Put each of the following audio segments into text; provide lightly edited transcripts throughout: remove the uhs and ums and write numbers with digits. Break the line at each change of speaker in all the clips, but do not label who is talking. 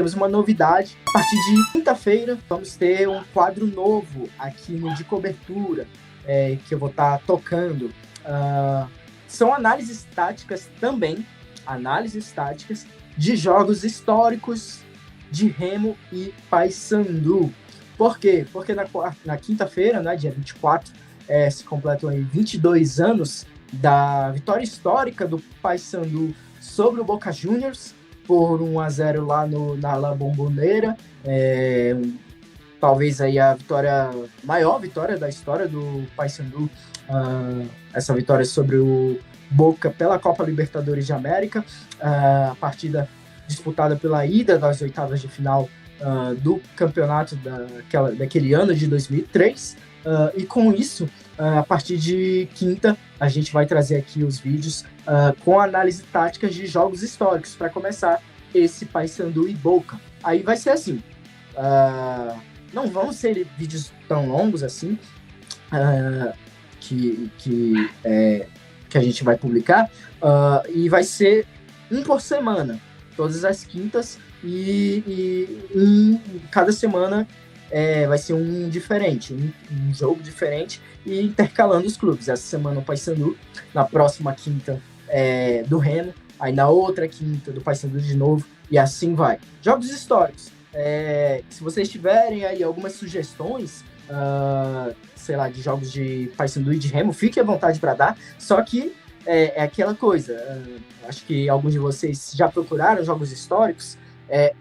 temos uma novidade. A partir de quinta-feira, vamos ter um quadro novo aqui no De Cobertura, que eu vou estar tocando. São análises táticas também, análises táticas de jogos históricos de Remo e Paysandu. Por quê? Porque na quinta-feira, né, dia 24, se completam aí 22 anos da vitória histórica do Paysandu sobre o Boca Juniors, por 1-0 lá na La Bombonera. Talvez aí a maior vitória da história do Paysandu, essa vitória sobre o Boca pela Copa Libertadores de América, a partida disputada pela ida das oitavas de final do campeonato daquele ano de 2003, e com isso, a partir de quinta, a gente vai trazer aqui os vídeos com análise táticas de jogos históricos, para começar esse Paysandu e Boca. Aí vai ser assim, não vão ser vídeos tão longos assim, que a gente vai publicar, e vai ser um por semana, todas as quintas, e em cada semana vai ser um diferente, um jogo diferente, e intercalando os clubes. Essa semana o Paysandu, na próxima quinta do Remo, aí na outra quinta do Paysandu de novo, e assim vai. Jogos históricos. Se vocês tiverem aí algumas sugestões, sei lá, de jogos de Paysandu e de Remo, fique à vontade para dar, só que é aquela coisa, acho que alguns de vocês já procuraram jogos históricos,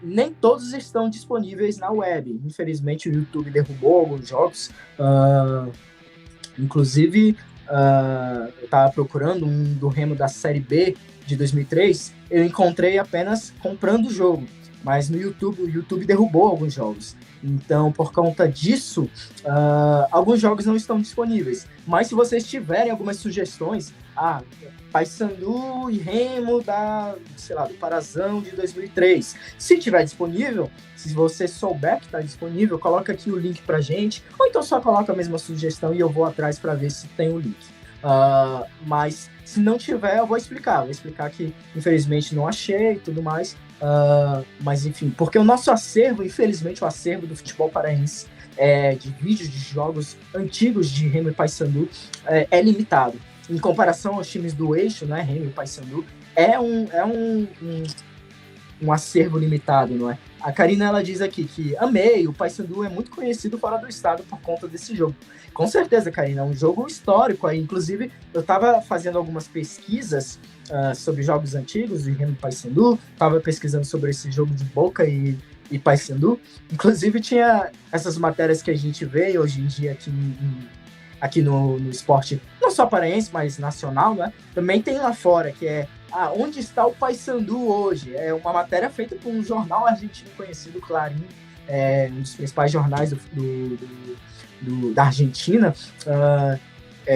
nem todos estão disponíveis na web. Infelizmente o YouTube derrubou alguns jogos, inclusive eu estava procurando um do Remo da Série B de 2003, eu encontrei apenas comprando o jogo, mas no YouTube, o YouTube derrubou alguns jogos. Então, por conta disso, alguns jogos não estão disponíveis. Mas se vocês tiverem algumas sugestões, Paysandu e Remo do Parazão de 2003. Se tiver disponível, se você souber que está disponível, coloca aqui o link pra gente, ou então só coloca a mesma sugestão e eu vou atrás para ver se tem o link. Mas se não tiver, eu vou explicar que infelizmente não achei e tudo mais, mas enfim, porque o nosso acervo, infelizmente o acervo do futebol paraense, de vídeos de jogos antigos de Remo e Paysandu, é limitado. Em comparação aos times do eixo, né, Remo e Paysandu, é um acervo limitado, não é? A Karina, ela diz aqui que o Paysandu é muito conhecido fora do estado por conta desse jogo. Com certeza, Karina, é um jogo histórico aí. Inclusive, eu estava fazendo algumas pesquisas sobre jogos antigos de Remo e Paysandu, estava pesquisando sobre esse jogo de Boca e Paysandu. Inclusive, tinha essas matérias que a gente vê hoje em dia aqui no esporte, não só paraense, mas nacional, né? Também tem lá fora, que é onde está o Paysandu hoje? É uma matéria feita por um jornal argentino conhecido, Clarín, um dos principais jornais da Argentina,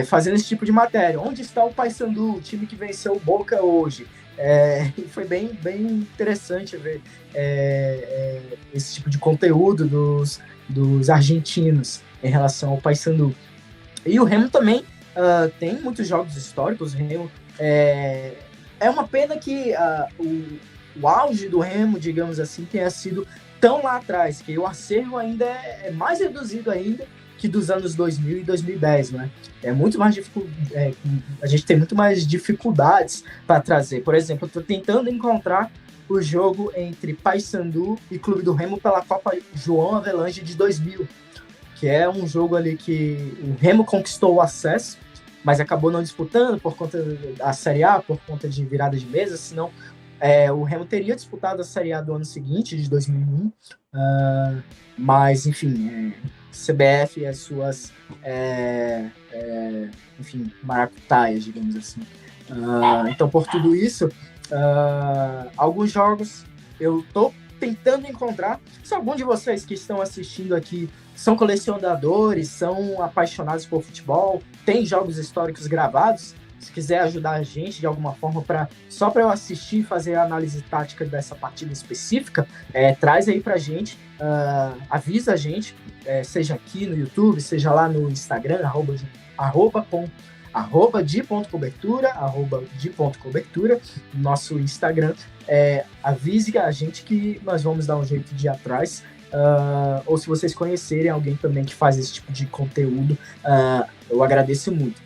fazendo esse tipo de matéria. Onde está o Paysandu, o time que venceu o Boca hoje? Foi bem interessante ver esse tipo de conteúdo dos argentinos em relação ao Paysandu. E o Remo também tem muitos jogos históricos. O Remo é uma pena que o auge do Remo, digamos assim, tenha sido tão lá atrás, que o acervo ainda é mais reduzido ainda que dos anos 2000 e 2010, né? É muito mais a gente tem muito mais dificuldades para trazer. Por exemplo, eu estou tentando encontrar o jogo entre Paysandu e Clube do Remo pela Copa João Avelange de 2000, que é um jogo ali que o Remo conquistou o acesso, mas acabou não disputando por conta da Série A, por conta de virada de mesa, senão o Remo teria disputado a Série A do ano seguinte, de 2001, mas, enfim, CBF e as suas, maracutaias, digamos assim. Então, por tudo isso, alguns jogos eu estou tentando encontrar. Se algum de vocês que estão assistindo aqui são colecionadores, são apaixonados por futebol, tem jogos históricos gravados, se quiser ajudar a gente de alguma forma só para eu assistir e fazer a análise tática dessa partida específica, traz aí pra gente, avisa a gente, seja aqui no YouTube, seja lá no Instagram, arroba com @de.cobertura, nosso Instagram. Avise a gente que nós vamos dar um jeito de ir atrás. Ou se vocês conhecerem alguém também que faz esse tipo de conteúdo, eu agradeço muito.